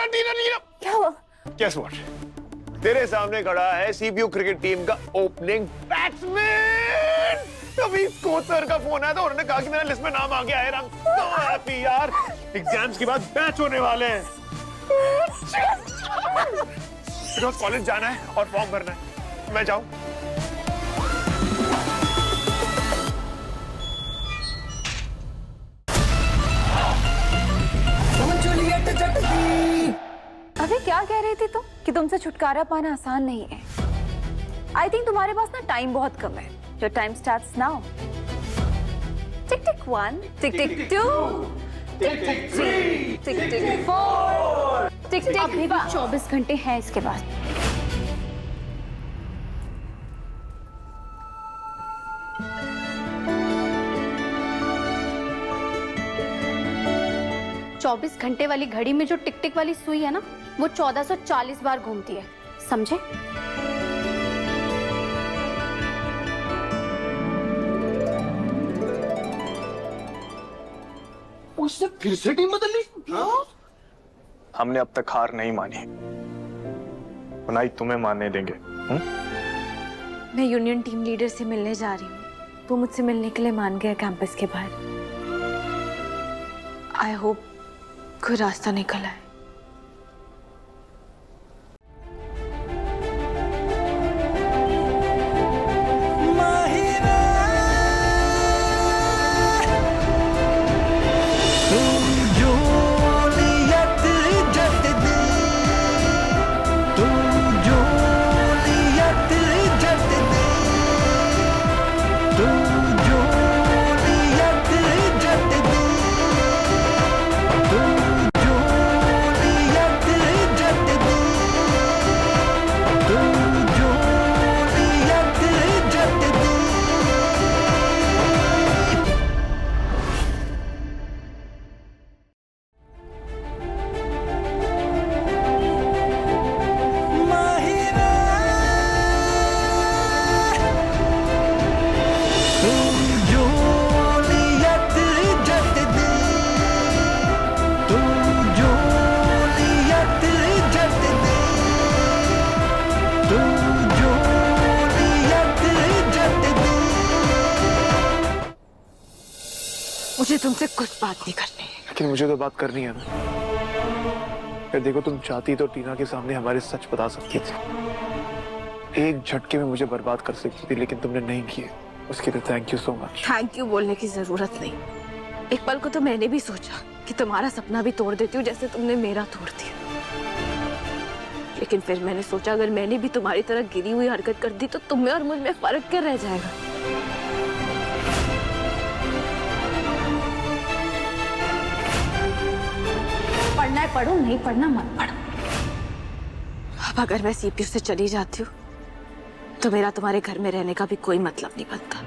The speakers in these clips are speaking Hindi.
टीना टीना टीना। क्या हुआ? Guess what? तेरे सामने खड़ा है सीपीयू क्रिकेट टीम का ओपनिंग बैट्समैन। अभी कोच सर का फोन आया था, उन्होंने कहा कि मेरा लिस्ट में नाम आ गया है। तो हैप्पी यार, एग्जाम्स के बाद मैच होने वाले हैं। रोज कॉलेज जाना है और फॉर्म भरना है। मैं जाऊं? अबे क्या कह रही थी तुम कि तुमसे छुटकारा पाना आसान नहीं है? आई थिंक तुम्हारे पास ना टाइम बहुत कम है। Your time starts now. Tick tick 1, tick tick 2, tick tick 3, tick tick 4, tick tick. अभी भी 24 घंटे हैं इसके बाद। चौबीस घंटे वाली घड़ी में जो टिक टिक वाली सुई है ना, वो 1440 बार घूमती है, समझे? उसने फिर से टीम बदल ली। हमने अब तक हार नहीं मानी, ना ही तुम्हें मानने देंगे। मैं यूनियन टीम लीडर से मिलने जा रही हूँ। वो मुझसे मिलने के लिए मान गया कैंपस के बाहर। आई होप कोई रास्ता निकल आए। मुझे तुमसे कुछ बात नहीं करनी है। लेकिन मुझे तो बात करनी है ना। फिर देखो, तुम चाहती तो टीना के सामने हमारे सच बता सकती थी। एक झटके में मुझे बर्बाद कर सकती थी, लेकिन तुमने नहीं किए। उसके लिए thank you so much. Thank you बोलने की जरूरत नहीं। एक पल को तो मैंने भी सोचा कि तुम्हारा सपना भी तोड़ देती हूँ जैसे तुमने मेरा तोड़ दिया। लेकिन फिर मैंने सोचा अगर मैंने भी तुम्हारी तरह गिरी हुई हरकत कर दी तो तुम में और मुझ में फर्क क्या रह जाएगा। पढ़ना है पढ़ो, नहीं पढ़ना मत पढ़ो। अब अगर मैं सीपीयू से चली जाती हूँ तो मेरा तुम्हारे घर में रहने का भी कोई मतलब नहीं बनता।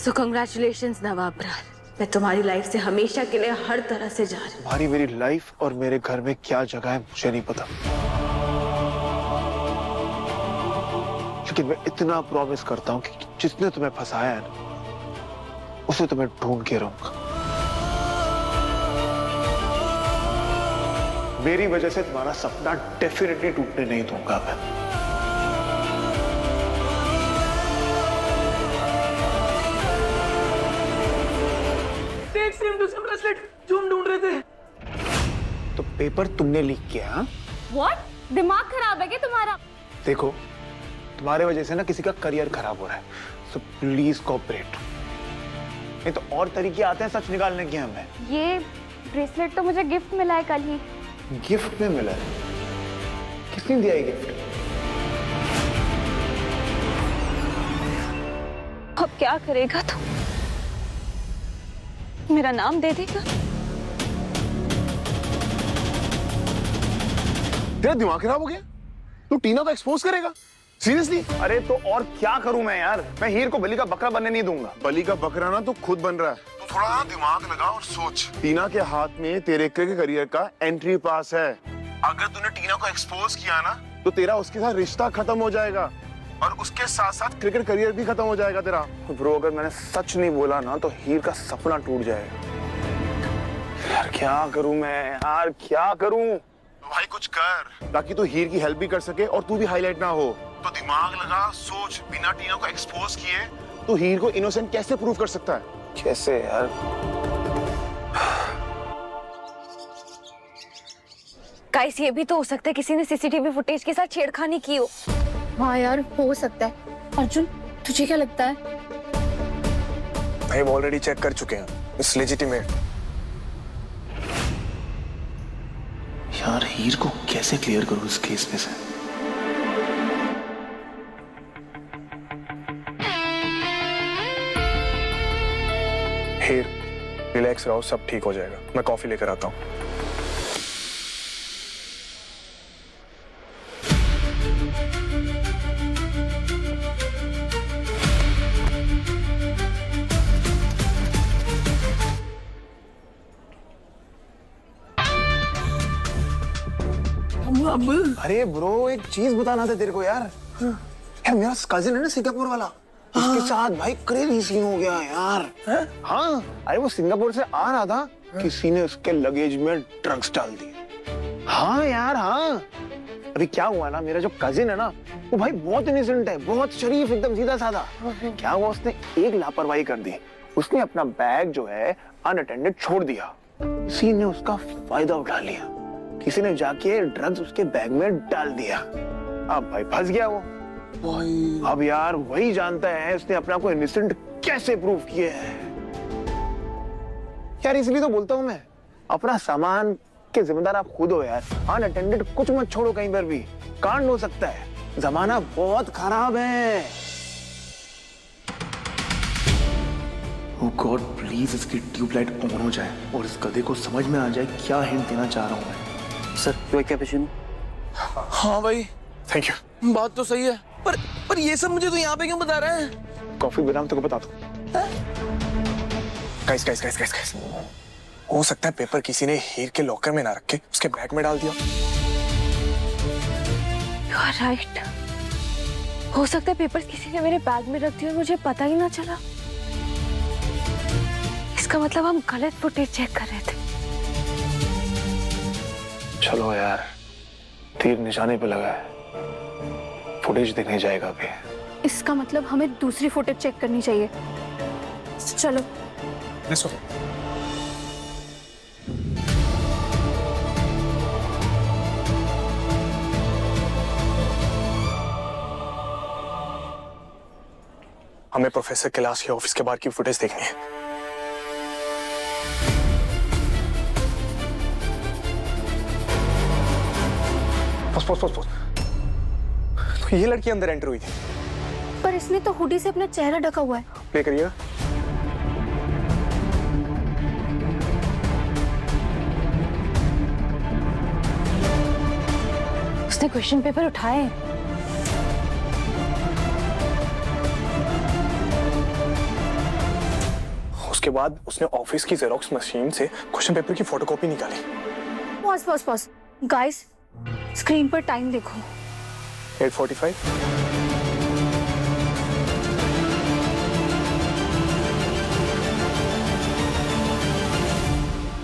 सो कांग्रेचुलेशंस नवाब रार। मैं तुम्हारी लाइफ से हमेशा के लिए हर तरह से जा रही हूँ। तुम्हारी मेरी लाइफ और मेरे घर में क्या जगह है मुझे नहीं पता, लेकिन मैं इतना प्रॉमिस करता हूँ कि जिसने तुम्हें फंसाया है ना, उसे तुम्हें ढूंढ के रहूंगा। मेरी वजह से तुम्हारा सपना डेफिनेटली टूटने नहीं दूंगा मैं। तुम ढूंढ रहे थे तो पेपर तुमने लीक किया? What? दिमाग खराब है क्या तुम्हारा? देखो, तुम्हारे वजह से ना किसी का करियर खराब हो रहा है, सो प्लीज कोऑपरेट। नहीं तो और तरीके आते हैं सच निकालने के हमें। ये ब्रेसलेट तो मुझे गिफ्ट मिला है कल ही। गिफ्ट में मिला है? किसने दिया ये गिफ्ट? अब क्या करेगा तू? मेरा नाम दे देगा? तेरा दिमाग खराब हो गया? तू टीना को एक्सपोज करेगा? सीरियसली? अरे तो और क्या करूं मैं यार? मैं हीर को बलि का बकरा बनने नहीं दूंगा। बलि का बकरा ना तो खुद बन रहा है। तो थोड़ा ना दिमाग लगा और सोच। टीना के हाथ में तेरे क्रिकेट करियर का एंट्री पास है। अगर तूने टीना को एक्सपोज किया ना तो तेरा उसके साथ रिश्ता खत्म हो जाएगा और उसके साथ साथ क्रिकेट करियर भी खत्म हो जाएगा तेरा। ब्रो, अगर मैंने सच नहीं बोला ना तो हीर का सपना टूट जाएगा। यार क्या करूं मैं? यार क्या करूं? तो भाई कुछ कर ताकि तू हीर की हेल्प भी कर सके और तू भी हाईलाइट ना हो। तो दिमाग लगा, सोच, बिना टीना को एक्सपोज किए तू हीर को इनोसेंट कैसे प्रूव कर सकता है? कैसे यार? गाइस, ये भी तो हो सकता है किसी ने सीसीटीवी फुटेज के साथ छेड़खानी की हो। हाँ यार, हो सकता है। अर्जुन, तुझे क्या लगता है? भाई वो ऑलरेडी चेक कर चुके हैं, इट्स लेजिटिमेट। यार हीर को कैसे क्लियर करूं इस केस में से? हीर, रिलैक्स रहो, सब ठीक हो जाएगा। मैं कॉफी लेकर आता हूँ। अरे ब्रो, एक चीज बताना था तेरे को यार। यार मेरा कजिन है ना सिंगापुर वाला, उसके साथ भाई क्रेजी सीन हो गया यार। हाँ, अरे वो सिंगापुर से आ रहा था, किसी ने उसके लगेज में ड्रग्स डाल दिए। हाँ यार हाँ। अभी क्या हुआ ना, मेरा जो कजिन है ना, वो भाई बहुत इनोसेंट है, बहुत शरीफ, एकदम सीधा साधा। क्या हुआ, उसने एक लापरवाही कर दी। उसने अपना बैग जो है अनअटेंडेड छोड़ दिया। किसी ने उसका फायदा उठा लिया, किसी ने जाके ड्रग्स उसके बैग में डाल दिया। अब भाई फंस गया वो। अब यार वही जानता है उसने अपना को इनोसेंट कैसे प्रूव किया है। यार इसलिए तो बोलता हूं मैं, अपना सामान के जिम्मेदार आप खुद हो यार। अनअटेंडेड कुछ मत छोड़ो कहीं पर भी, कांड हो सकता है। जमाना बहुत खराब है। Oh God, प्लीज इसकी ट्यूबलाइट ऑन हो जाए और इस गधे को समझ में आ जाए क्या हिंट देना चाह रहा हूं मैं। सर, तो क्या पेशेंट? हाँ भाई, थैंक यू। बात तो सही है, पर ये सब मुझे तो यहाँ पे क्यों बता रहा है? कॉफी बनाम तेरे को बता दो। गाइस, हो सकता है पेपर किसी ने हीर के लॉकर में ना रख के उसके बैग में डाल दिया। You are right. हो सकता है पेपर्स किसी ने मेरे बैग में रख दिए और मुझे पता ही ना चला। इसका मतलब हम गलत फुटेज चेक कर रहे थे। चलो यार, तीर निशाने पे लगा है, फुटेज देखने जाएगा अभी। इसका मतलब हमें दूसरी फुटेज चेक करनी चाहिए। चलो। हमें प्रोफेसर कैलाश के ऑफिस के बाहर की फुटेज देखनी है। पोस। तो ये लड़की अंदर एंटर हुई थी, पर इसने तो हुडी से अपना चेहरा ढका हुआ है। प्ले करिएगा। उसने क्वेश्चन पेपर उठाए। उसके बाद उसने ऑफिस की जेरोक्स मशीन से क्वेश्चन पेपर की फोटोकॉपी निकाली। पॉज। गाइस, स्क्रीन पर टाइम देखो। 8:45।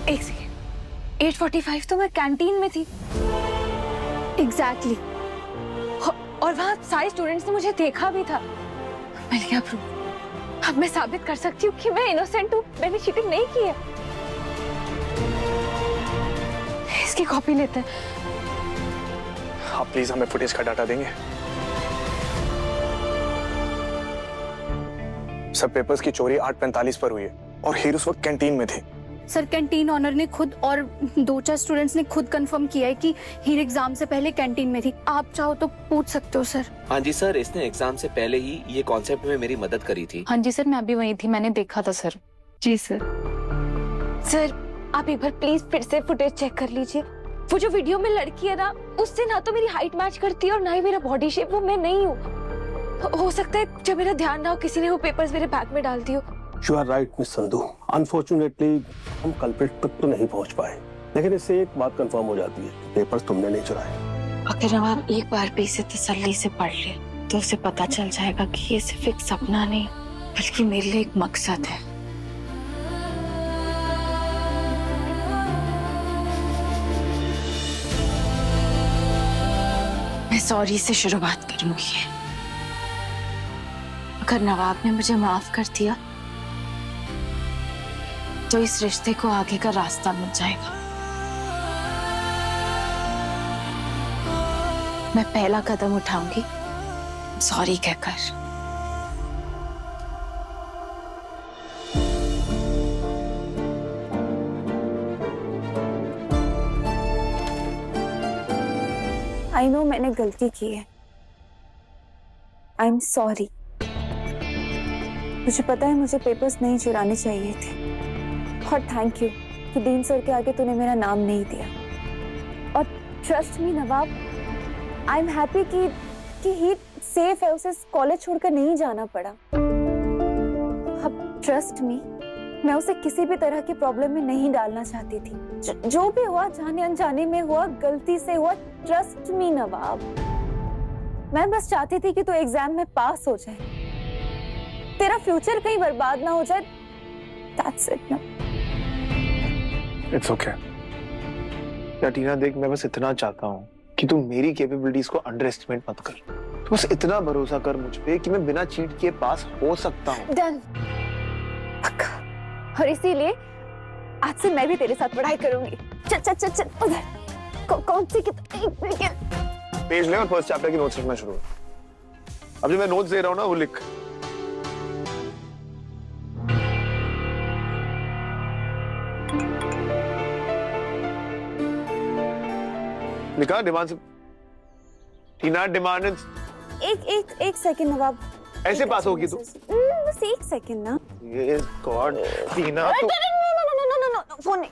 एक सेकेंड, 8:45 तो मैं कैंटीन में थी। एग्जैक्टली। और वहाँ सारे स्टूडेंट्स ने मुझे देखा भी था। मैंने क्या प्रूफ? अब मैं साबित कर सकती हूँ कि मैं इनोसेंट हूँ, मैंने चीटिंग नहीं की है। इसकी कॉपी लेते हैं। आप प्लीज हमें फुटेज का डाटा देंगे। सब पेपर्स की चोरी 8:45 पर हुई है और हीर उस वक्त कैंटीन में थे। सर, कैंटीन ऑनर ने खुद और 2-4 स्टूडेंट्स ने खुद कंफर्म किया है कि हीर एग्जाम से पहले कैंटीन में थी। आप चाहो तो पूछ सकते हो सर। हाँ जी सर, इसने एग्जाम से पहले ही ये कॉन्सेप्ट में मेरी मदद करी थी। हाँ जी सर, मैं अभी वहीं थी, मैंने देखा था सर। जी सर। सर, आप एक बार प्लीज फिर से फुटेज चेक कर लीजिए। वो जो वीडियो में लड़की है ना, उससे ना तो मेरी हाइट मैच करती है और ना ही मेरा बॉडी शेप। वो मैं नहीं हूँ। हो सकता है जब मेरा ध्यान ना हो किसी ने वो पेपर्स मेरे बैग में डाल दियो। You are right, miss Sandhu. Unfortunately हम कल्प्रिट तक तो नहीं पहुंच पाए, लेकिन इससे एक बात कंफर्म हो जाती है, पेपर्स तुमने नहीं चुराए। अगर हम एक बार भी इसे तसल्ली से पढ़ ले तो उसे पता चल जाएगा कि ये सिर्फ एक सपना नहीं बल्कि मेरे लिए एक मकसद है। मैं सॉरी से शुरुआत करूंगी। अगर नवाब ने मुझे माफ कर दिया तो इस रिश्ते को आगे का रास्ता मिल जाएगा। मैं पहला कदम उठाऊंगी सॉरी कहकर। आई नो मैंने गलती की है। I am sorry. मुझे पता है मुझे पेपर्स नहीं चुराने चाहिए थे। और थैंक यू कि डीन सर के आगे तूने मेरा नाम नहीं दिया। और trust me Nawab, I am happy कि ही सेफ है, उसे कॉलेज छोड़कर नहीं जाना पड़ा। अब ट्रस्ट मी, मैं उसे किसी भी तरह की प्रॉब्लम में नहीं डालना चाहती थी। जो भी हुआ जाने अनजाने में हुआ, गलती से हुआ। ट्रस्ट मी नवाब, मैं बस चाहती थी कि तू एग्जाम में पास हो जाए, तेरा फ्यूचर कहीं बर्बाद ना हो जाए। That's it ना। इट्स ओके यार टीना, देख मैं बस इतना चाहता हूँ कि तू मेरी कैपेबिलिटीज को अंडर एस्टिमेट मत कर। तू बस इतना भरोसा कर मुझ पे कि मैं बिना चीट किए पास हो सकता हूँ। डन, पक्का। और इसीलिए आज से मैं भी तेरे साथ पढ़ाई करूंगी। चल चल चल चल उधर। कौन सी किताब? पेज ले और फर्स्ट चैप्टर की नोट्स लिखना शुरू कर। अब जो मैं नोट्स दे रहा हूँ ना वो लिख। लिखा डिमांड से टीना डिमांड। एक सेकंड नवाब। ऐसे पास होगी तू? बस एक सेकंड ना। ये गॉड टीना तू। नो फोन नहीं।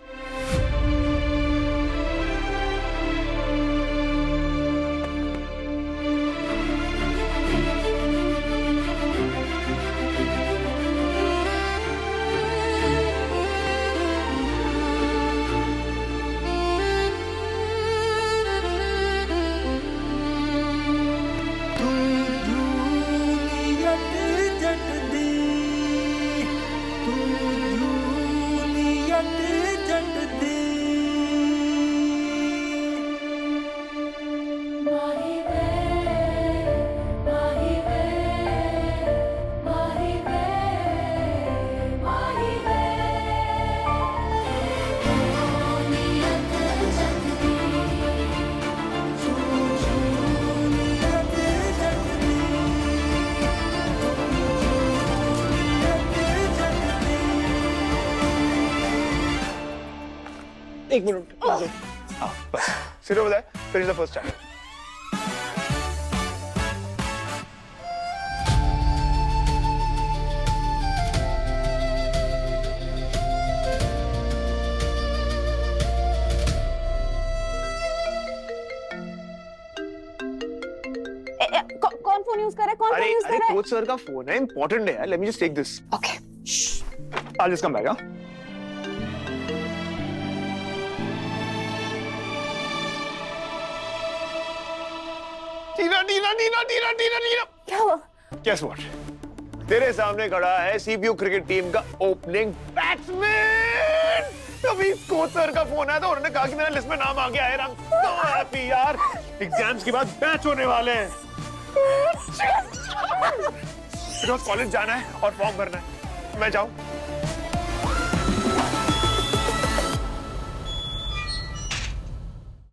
एक मिनट। हाँ बस सिर्फ बताए फिनिश द फर्स्ट चैप्टर। कौन फोन यूज कर रहा है? कौन फोन यूज कर रहा है? कोच सर का फोन है, इंपॉर्टेंट है यार। Let me just take this. Okay. I'll just come back, huh? Tina. क्या हुआ? Guess what? तेरे सामने खड़ा है सीपीयू क्रिकेट टीम का ओपनिंग बैट्समैन। अभी कोच सर का फोन आया था, उन्होंने कहा कि मेरा लिस्ट में नाम आ गया है। I'm so happy यार। एग्जाम्स के बाद बैच होने वाले हैं। कॉलेज जाना है और फॉर्म भरना है। मैं जाऊं?